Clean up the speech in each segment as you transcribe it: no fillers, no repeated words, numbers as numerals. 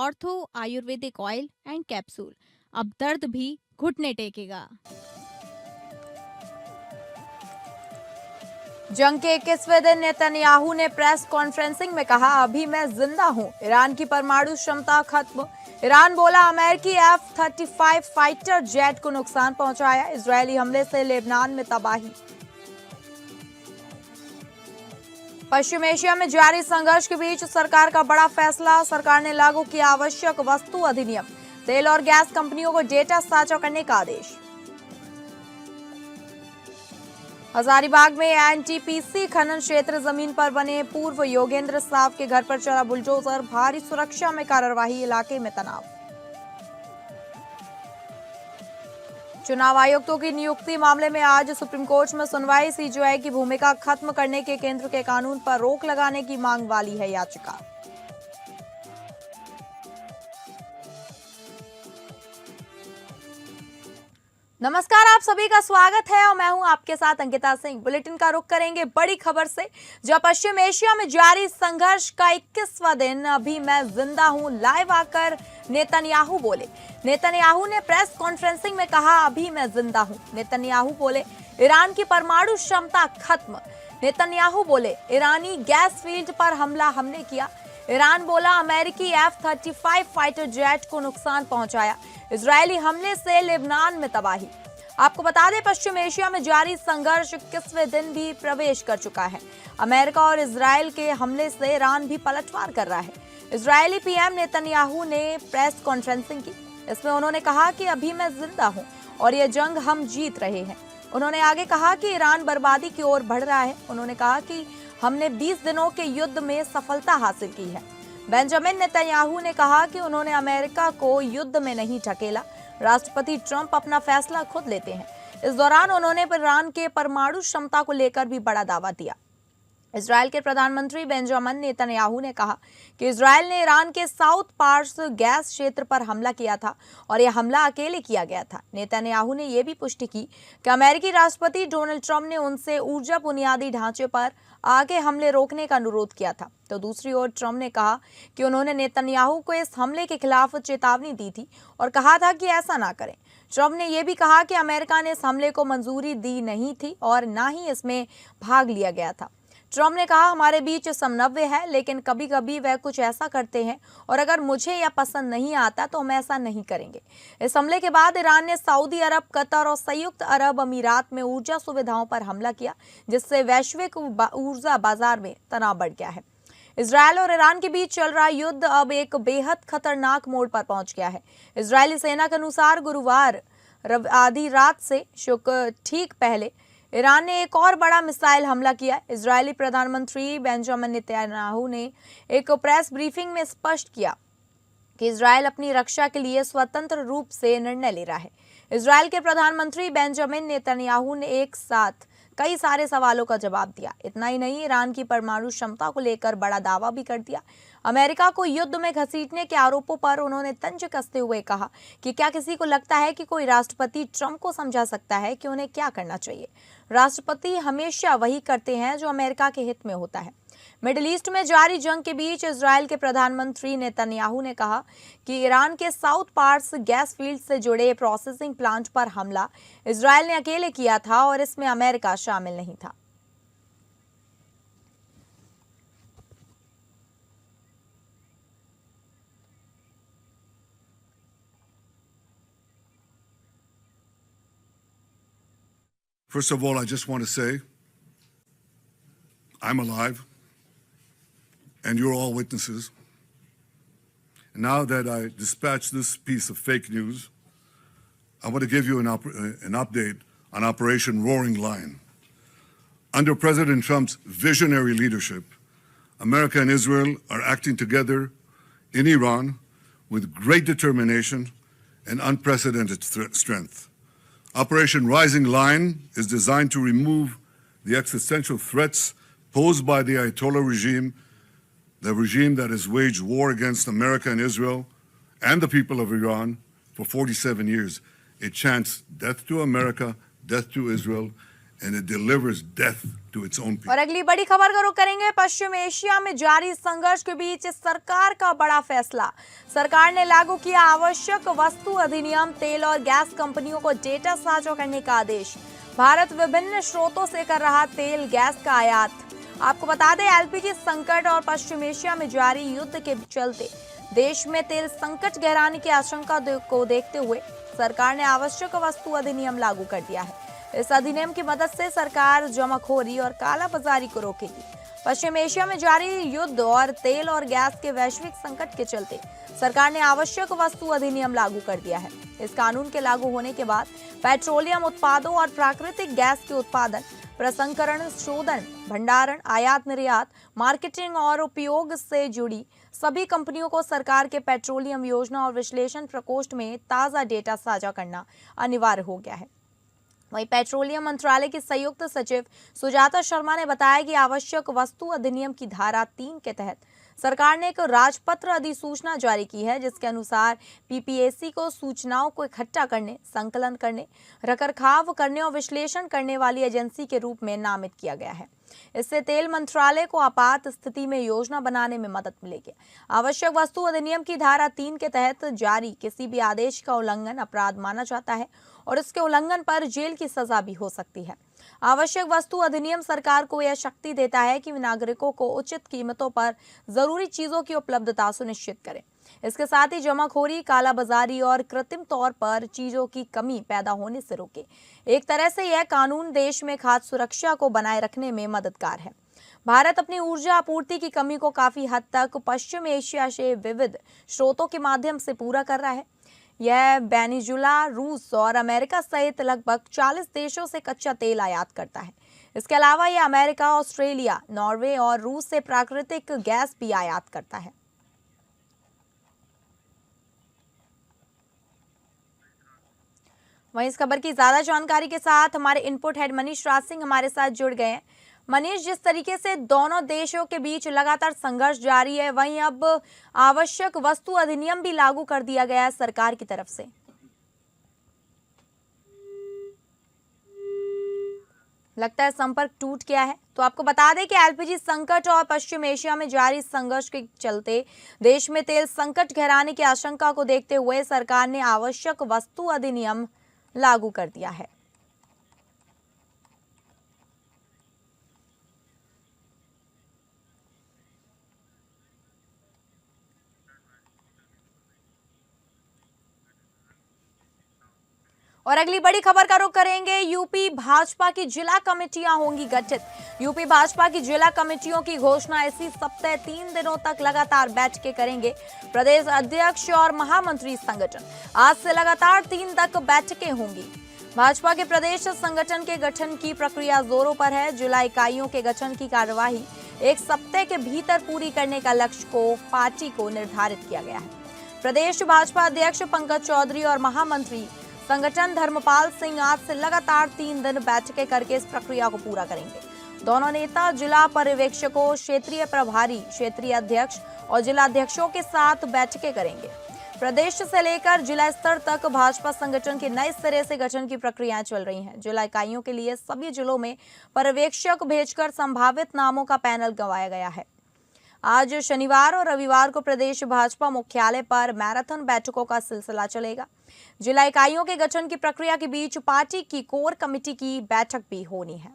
Ortho Ayurvedic oil and capsule. अब दर्द भी घुटने टेकेगा। जंग के 21वें दिन नेतन्याहू ने प्रेस कॉन्फ्रेंसिंग में कहा, अभी मैं जिंदा हूं। ईरान की परमाणु क्षमता खत्म। ईरान बोला, अमेरिकी F-35 फाइटर जेट को नुकसान पहुंचाया। इजरायली हमले से लेबनान में तबाही। पश्चिम एशिया में जारी संघर्ष के बीच सरकार का बड़ा फैसला। सरकार ने लागू किया आवश्यक वस्तु अधिनियम। तेल और गैस कंपनियों को डेटा साझा करने का आदेश। हजारीबाग में एनटीपीसी खनन क्षेत्र जमीन पर बने पूर्व योगेंद्र साव के घर पर चला बुलडोजर। भारी सुरक्षा में कार्रवाई, इलाके में तनाव। चुनाव आयुक्तों की नियुक्ति मामले में आज सुप्रीम कोर्ट में सुनवाई। सीजेआई की भूमिका खत्म करने के केंद्र के कानून पर रोक लगाने की मांग वाली है याचिका। नमस्कार, आप सभी का स्वागत है और मैं हूं आपके साथ अंकिता सिंह। बुलेटिन का रुख करेंगे बड़ी खबर से, जहां पश्चिम एशिया में जारी संघर्ष का 21वां दिन। अभी मैं जिंदा हूं, लाइव आकर नेतन्याहू बोले। नेतन्याहू ने प्रेस कॉन्फ्रेंसिंग में कहा, अभी मैं जिंदा हूं। नेतन्याहू बोले, ईरान की परमाणु क्षमता खत्म। नेतन्याहू बोले, ईरानी गैस फील्ड पर हमला हमने किया। ईरान बोला, अमेरिकी F-35 फाइटर जेट को नुकसान पहुंचाया। इजरायली हमले से लेबनान में तबाही। आपको बता दें, पश्चिम एशिया में जारी संघर्ष 21वें दिन भी प्रवेश कर चुका है। अमेरिका और इजरायल के हमले से ईरान भी पलटवार कर रहा है। इजरायली पीएम नेतन्याहू ने प्रेस कॉन्फ्रेंसिंग की। इसमें उन्होंने कहा कि अभी मैं जिंदा हूं और ये जंग हम जीत रहे हैं। उन्होंने आगे कहा कि ईरान बर्बादी की ओर बढ़ रहा है। उन्होंने कहा कि हमने 20 दिनों के युद्ध में सफलता हासिल की है। बेंजामिन नेतन्याहू ने कहा कि उन्होंने अमेरिका को युद्ध में नहीं ढकेला। राष्ट्रपति ट्रंप अपना फैसला खुद लेते हैं। इस दौरान उन्होंने ईरान के परमाणु क्षमता को लेकर भी बड़ा दावा दिया। इजरायल के प्रधानमंत्री बेंजामिन नेतन्याहू ने कहा कि इजरायल ने ईरान के साउथ पार्स गैस क्षेत्र पर हमला किया था और यह हमला अकेले किया गया था। नेतन्याहू ने यह भी पुष्टि की कि अमेरिकी राष्ट्रपति डोनाल्ड ट्रंप ने उनसे ऊर्जा बुनियादी ढांचे पर आगे हमले रोकने का अनुरोध किया था। तो दूसरी ओर ट्रंप ने कहा कि उन्होंने नेतन्याहू को इस हमले के खिलाफ चेतावनी दी थी और कहा था कि ऐसा ना करें। ट्रंप ने यह भी कहा कि अमेरिका ने इस हमले को मंजूरी दी नहीं थी और ना ही इसमें भाग लिया गया था। ट्रंप ने कहा, हमारे बीच समन्वय है, लेकिन कभी कभी वह कुछ ऐसा करते हैं और अगर मुझे यह पसंद नहीं आता तो हम ऐसा नहीं करेंगे। इस हमले के बाद ईरान ने सऊदी अरब, कतर और संयुक्त अरब अमीरात में ऊर्जा सुविधाओं पर हमला किया, जिससे वैश्विक ऊर्जा बाजार में तनाव बढ़ गया है। इजरायल और ईरान के बीच चल रहा युद्ध अब एक बेहद खतरनाक मोड़ पर पहुंच गया है। इजरायली सेना के अनुसार गुरुवार आधी रात से ठीक पहले ईरान ने एक और बड़ा मिसाइल हमला किया। इजरायली प्रधानमंत्री बेंजामिन नेतन्याहू ने एक प्रेस ब्रीफिंग में स्पष्ट किया कि इजरायल अपनी रक्षा के लिए स्वतंत्र रूप से निर्णय ले रहा है। इजरायल के प्रधानमंत्री बेंजामिन नेतन्याहू ने एक साथ कई सारे सवालों का जवाब दिया। इतना ही नहीं, ईरान की परमाणु क्षमता को लेकर बड़ा दावा भी कर दिया। अमेरिका को युद्ध में घसीटने के आरोपों पर उन्होंने तंज कसते हुए कहा कि क्या किसी को लगता है कि कोई राष्ट्रपति ट्रंप को समझा सकता है कि उन्हें क्या करना चाहिए? राष्ट्रपति हमेशा वही करते हैं जो अमेरिका के हित में होता है। मिडिल ईस्ट में जारी जंग के बीच इजरायल के प्रधानमंत्री नेतन्याहू ने कहा कि ईरान के साउथ पार्स गैस फील्ड से जुड़े प्रोसेसिंग प्लांट पर हमला इजरायल ने अकेले किया था और इसमें अमेरिका शामिल नहीं था। First of all, I just want to say I'm alive, and you're all witnesses. And now that I dispatched this piece of fake news, I want to give you an update on Operation Roaring Lion. Under President Trump's visionary leadership, America and Israel are acting together in Iran with great determination and unprecedented strength. Operation Rising Lion is designed to remove the existential threats posed by the Ayatollah regime, the regime that has waged war against America and Israel and the people of Iran for 47 years. It chants death to America, death to Israel, and it delivers death to its own people. और अगली बड़ी खबर का रुख करेंगे। पश्चिम Asia में जारी संघर्ष के बीच सरकार का बड़ा फैसला। सरकार ने लागू किया आवश्यक वस्तु अधिनियम। तेल और गैस कंपनियों को डेटा साझा करने का आदेश। भारत विभिन्न स्रोतों से कर रहा तेल गैस का आयात। आपको बता दें, एलपीजी संकट और पश्चिम एशिया में जारी युद्ध के चलते देश में तेल संकट गहराने की आशंका को देखते हुए सरकार ने आवश्यक वस्तु अधिनियम लागू कर दिया है। इस अधिनियम की मदद से सरकार जमाखोरी और कालाबाजारी को रोकेगी। पश्चिम एशिया में जारी युद्ध और तेल और गैस के वैश्विक संकट के चलते सरकार ने आवश्यक वस्तु अधिनियम लागू कर दिया है। इस कानून के लागू होने के बाद पेट्रोलियम उत्पादों और प्राकृतिक गैस के उत्पादन, प्रसंस्करण, शोधन, भंडारण, आयात निर्यात, मार्केटिंग और उपयोग से जुड़ी सभी कंपनियों को सरकार के पेट्रोलियम योजना और विश्लेषण प्रकोष्ठ में ताज़ा डेटा साझा करना अनिवार्य हो गया है। वहीं पेट्रोलियम मंत्रालय की संयुक्त सचिव सुजाता शर्मा ने बताया कि आवश्यक वस्तु अधिनियम की धारा 3 के तहत सरकार ने एक राजपत्र अधिसूचना जारी की है, जिसके अनुसार पीपीएसी को सूचनाओं को इकट्ठा करने, संकलन करने, रखरखाव करने और विश्लेषण करने वाली एजेंसी के रूप में नामित किया गया है। इससे तेल मंत्रालय को आपात स्थिति में योजना बनाने में मदद मिलेगी। आवश्यक वस्तु अधिनियम की धारा 3 के तहत जारी किसी भी आदेश का उल्लंघन अपराध माना जाता है और इसके उल्लंघन पर जेल की सजा भी हो सकती है। आवश्यक वस्तु अधिनियम सरकार को यह शक्ति देता है कि नागरिकों को उचित कीमतों पर जरूरी चीजों की उपलब्धता सुनिश्चित करे। इसके साथ ही जमाखोरी, कालाबाजारी और कृत्रिम तौर पर चीजों की कमी पैदा होने से रोके। एक तरह से यह कानून देश में खाद्य सुरक्षा को बनाए रखने में मददगार है। भारत अपनी ऊर्जा आपूर्ति की कमी को काफी हद तक पश्चिम एशिया से विविध स्रोतों के माध्यम से पूरा कर रहा है। यह वेनेजुला, रूस और अमेरिका सहित लगभग 40 देशों से कच्चा तेल आयात करता है। इसके अलावा यह अमेरिका, ऑस्ट्रेलिया, नॉर्वे और रूस से प्राकृतिक गैस भी आयात करता है। वहीं इस खबर की ज्यादा जानकारी के साथ हमारे इनपुट हेड मनीष राज सिंह हमारे साथ जुड़ गए हैं। मनीष, जिस तरीके से दोनों देशों के बीच लगातार संघर्ष जारी है, वहीं अब आवश्यक वस्तु अधिनियम भी लागू कर दिया गया है सरकार की तरफ से। लगता है संपर्क टूट गया है। तो आपको बता दें कि एलपीजी संकट और पश्चिम एशिया में जारी संघर्ष के चलते देश में तेल संकट गहराने की आशंका को देखते हुए सरकार ने आवश्यक वस्तु अधिनियम लागू कर दिया है। और अगली बड़ी खबर का रुख करेंगे। यूपी भाजपा की जिला कमेटियां होंगी गठित। यूपी भाजपा की जिला कमेटियों की घोषणा इसी सप्ताह 3 दिनों तक लगातार बैठकें करेंगे प्रदेश अध्यक्ष और महामंत्री संगठन। आज से लगातार 3 तक बैठकें होंगी। भाजपा के प्रदेश संगठन के गठन की प्रक्रिया जोरों पर है। जिला इकाइयों के गठन की कार्यवाही 1 सप्ताह के भीतर पूरी करने का लक्ष्य को पार्टी को निर्धारित किया गया है। प्रदेश भाजपा अध्यक्ष पंकज चौधरी और महामंत्री संगठन धर्मपाल सिंह आज से लगातार 3 दिन बैठकें करके इस प्रक्रिया को पूरा करेंगे। दोनों नेता जिला पर्यवेक्षकों, क्षेत्रीय प्रभारी, क्षेत्रीय अध्यक्ष और जिला अध्यक्षों के साथ बैठकें करेंगे। प्रदेश से लेकर जिला स्तर तक भाजपा संगठन के नए सिरे से गठन की प्रक्रियाएं चल रही हैं। जिला इकाइयों के लिए सभी जिलों में पर्यवेक्षक भेजकर संभावित नामों का पैनल गंवाया गया है। आज शनिवार और रविवार को प्रदेश भाजपा मुख्यालय पर मैराथन बैठकों का सिलसिला चलेगा। जिला इकाइयों के गठन की प्रक्रिया के बीच पार्टी की कोर कमेटी की बैठक भी होनी है।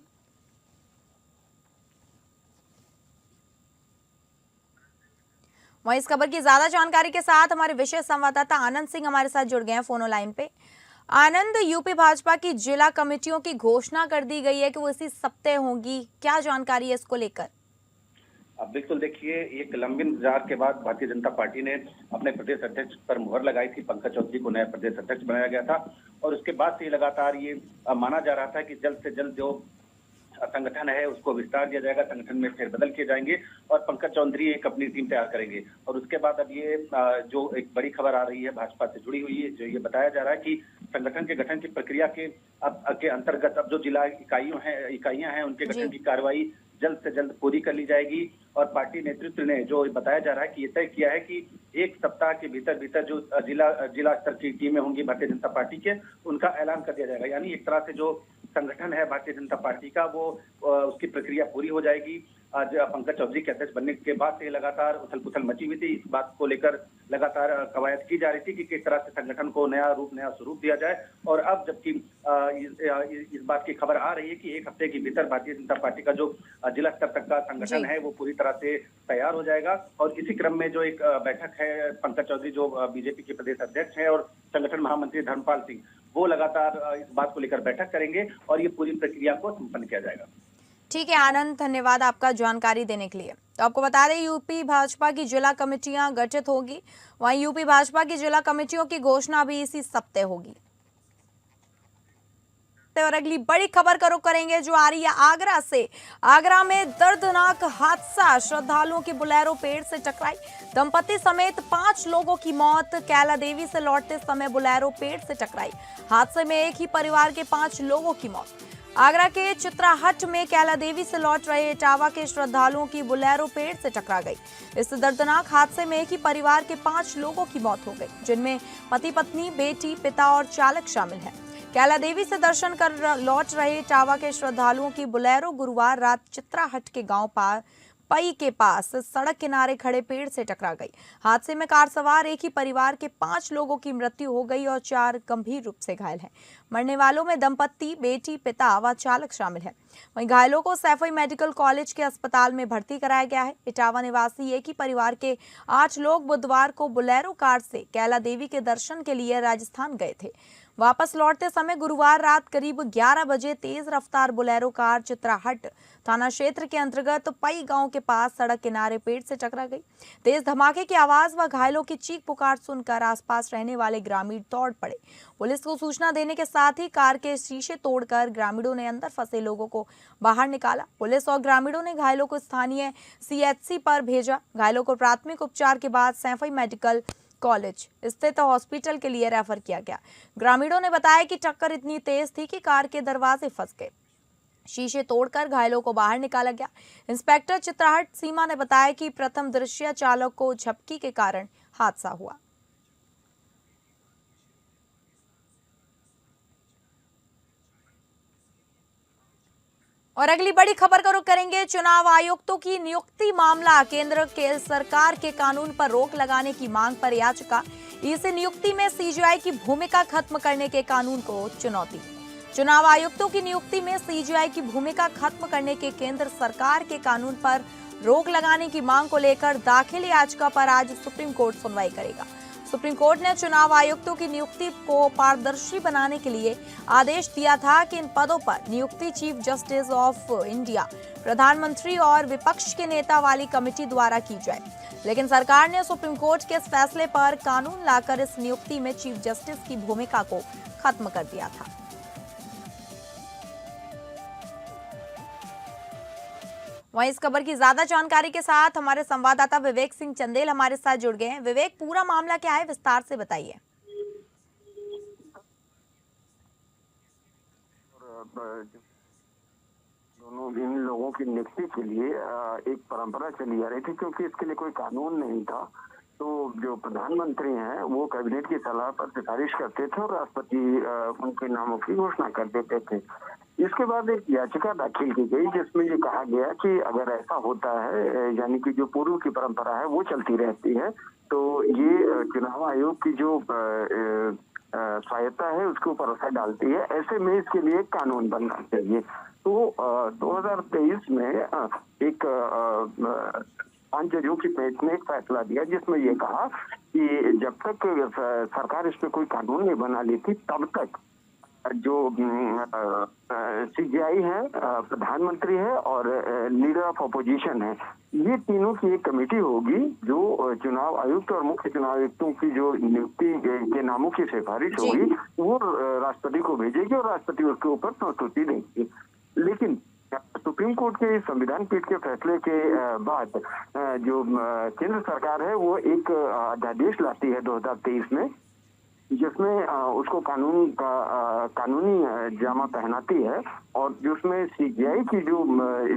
वहीं इस खबर की ज्यादा जानकारी के साथ हमारे विशेष संवाददाता आनंद सिंह हमारे साथ जुड़ गए हैं फोन लाइन पे। आनंद, यूपी भाजपा की जिला कमेटियों की घोषणा कर दी गई है कि वो इसी सप्ताह होंगी, क्या जानकारी है इसको लेकर? अब बिल्कुल देखिए, एक लंबे इंतजार के बाद भारतीय जनता पार्टी ने अपने प्रदेश अध्यक्ष पर मुहर लगाई थी। पंकज चौधरी को नया प्रदेश अध्यक्ष बनाया गया था और उसके बाद से लगातार ये माना जा रहा था कि जल्द से जल्द जो संगठन है उसको विस्तार दिया जाएगा, संगठन में फेरबदल किए जाएंगे और पंकज चौधरी एक अपनी टीम तैयार करेंगे। और उसके बाद अब ये जो एक बड़ी खबर आ रही है भाजपा से जुड़ी हुई है, जो ये बताया जा रहा है कि संगठन के गठन की प्रक्रिया के अंतर्गत अब जो जिला इकाइयां हैं उनके गठन की कार्रवाई जल्द से जल्द पूरी कर ली जाएगी। और पार्टी नेतृत्व ने जो बताया जा रहा है कि ये तय किया है कि 1 सप्ताह के भीतर जो जिला स्तर की टीमें होंगी भारतीय जनता पार्टी के, उनका ऐलान कर दिया जाएगा। यानी एक तरह से जो संगठन है भारतीय जनता पार्टी का वो उसकी प्रक्रिया पूरी हो जाएगी। आज पंकज चौधरी के अध्यक्ष बनने के बाद से लगातार उथल पुथल मची हुई थी। इस बात को लेकर लगातार कवायद की जा रही थी कि किस तरह से संगठन को नया स्वरूप दिया जाए। और अब जबकि इस बात की खबर आ रही है कि एक हफ्ते के भीतर भारतीय जनता पार्टी का जो जिला स्तर तक का संगठन है वो पूरी तरह से तैयार हो जाएगा। और इसी क्रम में जो एक बैठक है, पंकज चौधरी जो बीजेपी के प्रदेश अध्यक्ष है और संगठन महामंत्री धर्मपाल सिंह, वो लगातार इस बात को लेकर बैठक करेंगे और ये पूरी प्रक्रिया को संपन्न किया जाएगा। ठीक है आनंद, धन्यवाद आपका जानकारी देने के लिए। तो आपको बता दें यूपी भाजपा की जिला कमेटियां गठित होगी, वहीं यूपी भाजपा की जिला कमेटियों की घोषणा भी इसी सप्ताह होगी। और अगली बड़ी खबर का रुख करेंगे जो आ रही है आगरा से। आगरा में दर्दनाक हादसा, श्रद्धालुओं की बोलेरो पेड़ से टकराई, दंपति समेत 5 लोगों की मौत। कैला देवी से लौटते समय बोलेरो पेड़ से टकराई, हादसे में एक ही परिवार के 5 लोगों की मौत। आगरा के चित्राहट में कैला देवी से लौट रहे इटावा के श्रद्धालुओं की बोलेरो पेड़ से टकरा गई। इस दर्दनाक हादसे में एक ही परिवार के 5 लोगों की मौत हो गई, जिनमें पति पत्नी, बेटी, पिता और चालक शामिल है। कैला देवी से दर्शन कर लौट रहे इटावा के श्रद्धालुओं की बोलेरो गुरुवार रात चित्राहट के गांव पई के पास सड़क किनारे खड़े पेड़ से टकरा गई। हादसे में कार सवार एक ही परिवार के 5 लोगों की मृत्यु हो गई और 4 गंभीर रूप से घायल हैं। मरने वालों में दंपति, बेटी, पिता व चालक शामिल है। वहीं घायलों को सैफई मेडिकल कॉलेज के अस्पताल में भर्ती कराया गया है। इटावा निवासी एक ही परिवार के 8 लोग बुधवार को बोलेरो कार से कैला देवी के दर्शन के लिए राजस्थान गए थे। वापस लौटते समय गुरुवार रात करीब 11 बजे तेज रफ्तार बोलेरो कार चित्राहट थाना क्षेत्र के अंतर्गत पई गांव के पास सड़क किनारे पेड़ से टकरा गई। तेज धमाके की आवाज व घायलों की चीख पुकार सुनकर आसपास रहने वाले ग्रामीण दौड़ पड़े। पुलिस को सूचना देने के साथ ही कार के शीशे तोड़कर ग्रामीणों ने अंदर फंसे लोगों को बाहर निकाला। पुलिस और ग्रामीणों ने घायलों को स्थानीय CHC पर भेजा। घायलों को प्राथमिक उपचार के बाद सैफई मेडिकल कॉलेज स्थित हॉस्पिटल के लिए रेफर किया गया। ग्रामीणों ने बताया कि टक्कर इतनी तेज थी कि कार के दरवाजे फंस गए। शीशे तोड़कर घायलों को बाहर निकाला गया। इंस्पेक्टर चित्राहट सीमा ने बताया कि प्रथम दृश्य चालक को झपकी के कारण हादसा हुआ। और अगली बड़ी खबर का रुख करेंगे चुनाव आयुक्तों की नियुक्ति मामला। केंद्र के सरकार के कानून पर रोक लगाने की मांग पर याचिका। इसे नियुक्ति में CGI की भूमिका खत्म करने के कानून को चुनौती। चुनाव आयुक्तों की नियुक्ति में CGI की भूमिका खत्म करने के केंद्र सरकार के कानून पर रोक लगाने की मांग को लेकर दाखिल याचिका पर आज सुप्रीम कोर्ट सुनवाई करेगा। सुप्रीम कोर्ट ने चुनाव आयुक्तों की नियुक्ति को पारदर्शी बनाने के लिए आदेश दिया था कि इन पदों पर नियुक्ति चीफ जस्टिस ऑफ इंडिया, प्रधानमंत्री और विपक्ष के नेता वाली कमेटी द्वारा की जाए। लेकिन सरकार ने सुप्रीम कोर्ट के इस फैसले पर कानून लाकर इस नियुक्ति में चीफ जस्टिस की भूमिका को खत्म कर दिया था। वहीं इस खबर की ज्यादा जानकारी के साथ हमारे संवाददाता विवेक सिंह चंदेल हमारे साथ जुड़ गए हैं। विवेक, पूरा मामला क्या है, विस्तार से बताइए। दोनों भी लोगों की नियुक्ति के लिए एक परंपरा चली आ रही थी, क्योंकि इसके लिए कोई कानून नहीं था। तो जो प्रधानमंत्री हैं वो कैबिनेट की सलाह पर सिफारिश करते थे और राष्ट्रपति उनके नामों की घोषणा कर देते थे। इसके बाद एक याचिका दाखिल की गई जिसमें ये कहा गया कि अगर ऐसा होता है, यानी कि जो पूर्व की परंपरा है वो चलती रहती है, तो ये चुनाव आयोग की जो स्वायत्ता है उसके ऊपर असर डालती है। ऐसे में इसके लिए एक कानून बनना चाहिए। तो 2023 में एक 5 जजों की बेंच ने एक फैसला दिया जिसमें ये कहा कि जब तक सरकार इस पे कोई कानून नहीं बना ली थी तब तक जो CGI है, प्रधानमंत्री है और लीडर ऑफ अपोजिशन है, ये तीनों की एक कमेटी होगी जो चुनाव आयुक्त और मुख्य चुनाव आयुक्तों की जो नियुक्ति के नामों की सिफारिश होगी वो राष्ट्रपति को भेजेगी और राष्ट्रपति उसके ऊपर प्रस्तुति देंगे। लेकिन सुप्रीम कोर्ट के संविधान पीठ के फैसले के बाद जो केंद्र सरकार है वो एक अध्यादेश लाती है 2023 में, जिसमें उसको कानूनी जामा पहनाती है और जिसमें सीबीआई की जो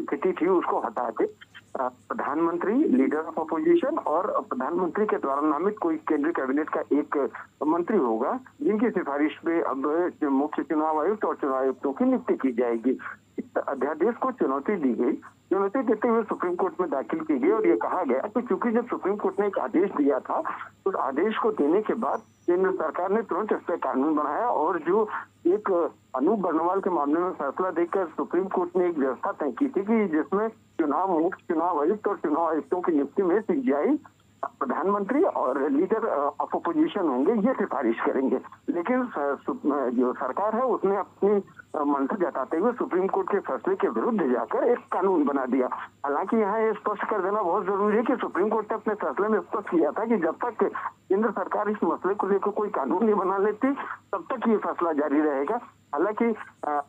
स्थिति थी उसको हटा के प्रधानमंत्री, लीडर ऑफ अपोजिशन और प्रधानमंत्री के द्वारा नामित कोई केंद्रीय कैबिनेट का एक मंत्री होगा, जिनकी सिफारिश पे अब मुख्य चुनाव आयुक्त और चुनाव आयुक्तों की नियुक्ति की जाएगी। इस अध्यादेश को चुनौती दी गई। चुनौती देते हुए सुप्रीम कोर्ट में दाखिल की गई और ये कहा गया कि चूंकि जब सुप्रीम कोर्ट ने एक आदेश दिया था, उस आदेश को देने के बाद केंद्र सरकार ने तुरंत इस पर कानून बनाया और जो एक अनूप बर्नवाल के मामले में फैसला देकर सुप्रीम कोर्ट ने एक व्यवस्था तय की थी कि जिसमें मुख्य चुनाव आयुक्त और चुनाव आयुक्तों की नियुक्ति में सीबीआई, प्रधानमंत्री और लीडर ऑफ अपोजिशन होंगे, ये सिफारिश करेंगे। लेकिन जो सरकार है उसने अपनी मंशा जताते हुए सुप्रीम कोर्ट के फैसले के विरुद्ध जाकर एक कानून बना दिया। हालांकि यहाँ ये स्पष्ट कर देना बहुत जरूरी है कि सुप्रीम कोर्ट ने अपने फैसले में स्पष्ट किया था कि जब तक केंद्र सरकार इस मसले को लेकर कोई कानून नहीं बना लेती तब तक ये फैसला जारी रहेगा। हालांकि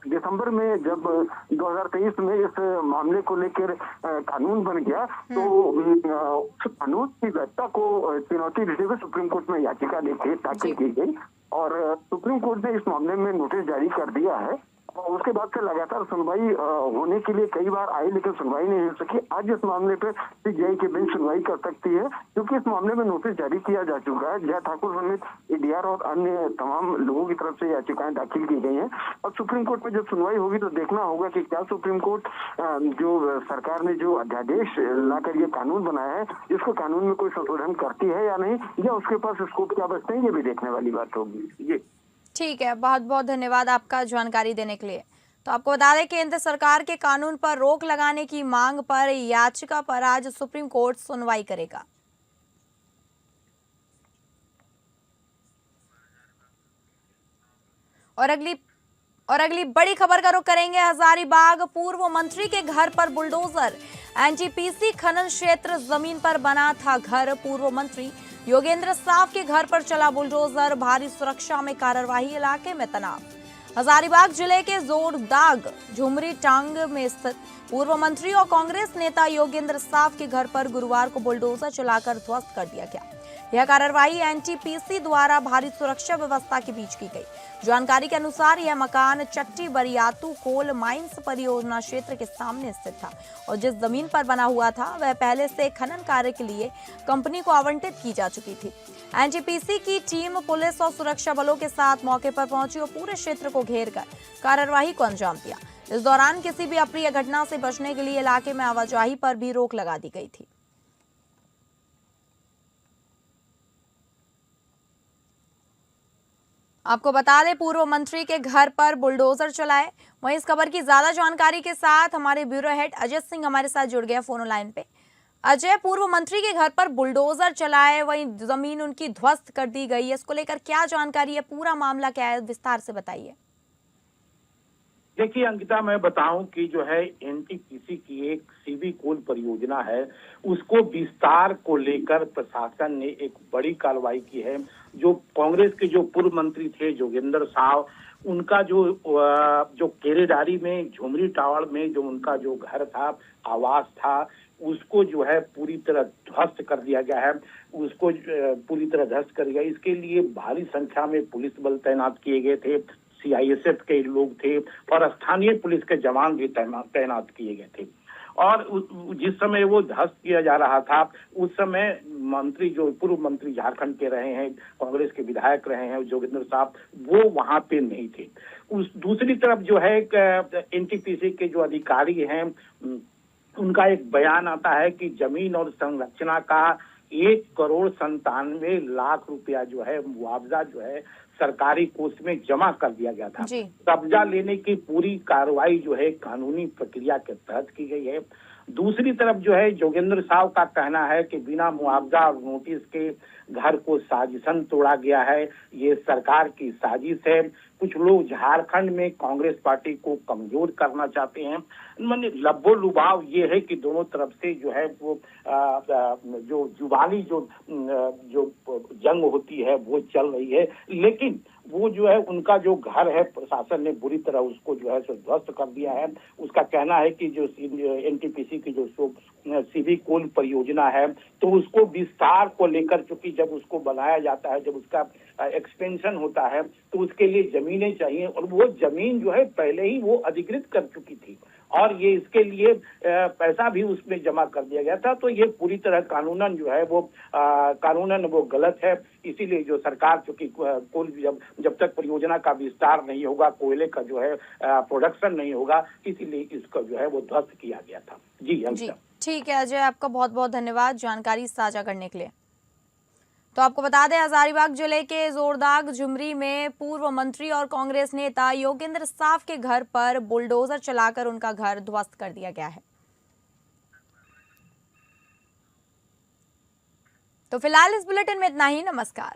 दिसंबर में जब 2023 में इस मामले को लेकर कानून बन गया तो उस कानून की वैधता को चुनौती देते हुए सुप्रीम कोर्ट में याचिका दाखिल की गई और सुप्रीम कोर्ट ने इस मामले में नोटिस जारी कर दिया है। और उसके बाद से लगातार सुनवाई होने के लिए कई बार आई, लेकिन सुनवाई नहीं हो सकी। आज इस मामले पर सीबीआई की बेंच सुनवाई कर सकती है क्योंकि इस मामले में नोटिस जारी किया जा चुका है। जय ठाकुर समेत एडीआर और अन्य तमाम लोगों की तरफ से याचिकाएं दाखिल की गई हैं और सुप्रीम कोर्ट में जब सुनवाई होगी तो देखना होगा कि क्या सुप्रीम कोर्ट जो सरकार ने जो अध्यादेश लाकर ये कानून बनाया है, इसको कानून में कोई संशोधन करती है या नहीं, या उसके पास स्कोप क्या बचते हैं, ये भी देखने वाली बात होगी। ये ठीक है, बहुत बहुत धन्यवाद आपका जानकारी देने के लिए। तो आपको बता दें केंद्र सरकार के कानून पर रोक लगाने की मांग पर याचिका पर आज सुप्रीम कोर्ट सुनवाई करेगा। और अगली बड़ी खबर का रुख करेंगे। हजारीबाग पूर्व मंत्री के घर पर बुलडोजर। एनटीपीसी खनन क्षेत्र जमीन पर बना था घर। पूर्व मंत्री योगेंद्र साव के घर पर चला बुलडोजर। भारी सुरक्षा में कार्रवाई, इलाके में तनाव। हजारीबाग जिले के जोरदाग झुमरी टांग में स्थित पूर्व मंत्री और कांग्रेस नेता योगेंद्र साव के घर पर गुरुवार को बुलडोजर चलाकर ध्वस्त कर दिया गया। यह कार्रवाई एनटीपीसी द्वारा भारी सुरक्षा व्यवस्था के बीच की गई। जानकारी के अनुसार यह मकान चट्टी बरियातू कोल माइंस परियोजना क्षेत्र के सामने स्थित था और जिस जमीन पर बना हुआ था वह पहले से खनन कार्य के लिए कंपनी को आवंटित की जा चुकी थी। एनटीपीसी की टीम पुलिस और सुरक्षा बलों के साथ मौके पर पहुंची और पूरे क्षेत्र को घेर कर कार्रवाई को अंजाम दिया। इस दौरान किसी भी अप्रिय घटना से बचने के लिए इलाके में आवाजाही पर भी रोक लगा दी गई थी। आपको बता दें पूर्व मंत्री के घर पर बुलडोजर चलाए। वहीं इस खबर की ज्यादा जानकारी के साथ हमारे ब्यूरो हेड अजय सिंह हमारे साथ जुड़ गया फोन लाइन पे। अजय, पूर्व मंत्री के घर पर बुलडोजर चलाए, वहीं जमीन उनकी ध्वस्त कर दी गई है, इसको लेकर क्या जानकारी है, पूरा मामला क्या है, विस्तार से बताइए। देखिए अंकिता, मैं बताऊं कि जो है एनटीपीसी की एक सीवी कोल परियोजना है, उसको विस्तार को लेकर प्रशासन ने एक बड़ी कार्रवाई की है। जो कांग्रेस के जो पूर्व मंत्री थे योगेंद्र साव, उनका जो केरेडारी में झुमरी टावर में जो उनका जो घर था, आवास था, उसको जो है पूरी तरह ध्वस्त कर दिया गया है। उसको पूरी तरह ध्वस्त कर दिया। इसके लिए भारी संख्या में पुलिस बल तैनात किए गए थे, सीआईएसएफ के लोग थे और स्थानीय पुलिस के जवान भी तैनात किए गए थे। और जिस समय वो ध्वस्त किया जा रहा था उस समय मंत्री, जो पूर्व मंत्री झारखंड के रहे हैं, कांग्रेस के विधायक रहे हैं योगेंद्र साहब, वो वहां पे नहीं थे। उस दूसरी तरफ जो है एनटीपीसी के जो अधिकारी हैं, उनका एक बयान आता है कि जमीन और संरचना का 1,97,00,000 रुपया जो है मुआवजा जो है सरकारी कोष में जमा कर दिया गया था। कब्जा लेने की पूरी कार्रवाई जो है कानूनी प्रक्रिया के तहत की गई है। दूसरी तरफ जो है योगेंद्र साव का कहना है कि बिना मुआवजा और नोटिस के घर को साजिशन तोड़ा गया है, ये सरकार की साजिश है। कुछ लोग झारखंड में कांग्रेस पार्टी को कमजोर करना चाहते हैं। माने लब्बो लुभाव ये है कि दोनों तरफ से जो है वो जो जुबानी जो जंग होती है वो चल रही है। लेकिन वो जो है उनका जो घर है प्रशासन ने बुरी तरह उसको जो है सो ध्वस्त कर दिया है। उसका कहना है कि जो एनटीपीसी की जो सीवी कोल परियोजना है तो उसको विस्तार को लेकर, चूंकि जब उसको बनाया जाता है, जब उसका एक्सपेंशन होता है तो उसके लिए जमीनें चाहिए, और वो जमीन जो है पहले ही वो अधिकृत कर चुकी थी और ये इसके लिए पैसा भी उसमें जमा कर दिया गया था। तो ये पूरी तरह कानूनन जो है वो कानूनन वो गलत है। इसीलिए जो सरकार, चूंकि कोल जब तक परियोजना का विस्तार नहीं होगा, कोयले का जो है प्रोडक्शन नहीं होगा, इसीलिए इसका जो है वो ध्वस्त किया गया था। जी ठीक है अजय, आपका बहुत बहुत धन्यवाद जानकारी साझा करने के लिए। तो आपको बता दें, हजारीबाग जिले के जोरदाग झुमरी में पूर्व मंत्री और कांग्रेस नेता योगेंद्र साफ के घर पर बुलडोजर चलाकर उनका घर ध्वस्त कर दिया गया है। तो फिलहाल इस बुलेटिन में इतना ही। नमस्कार।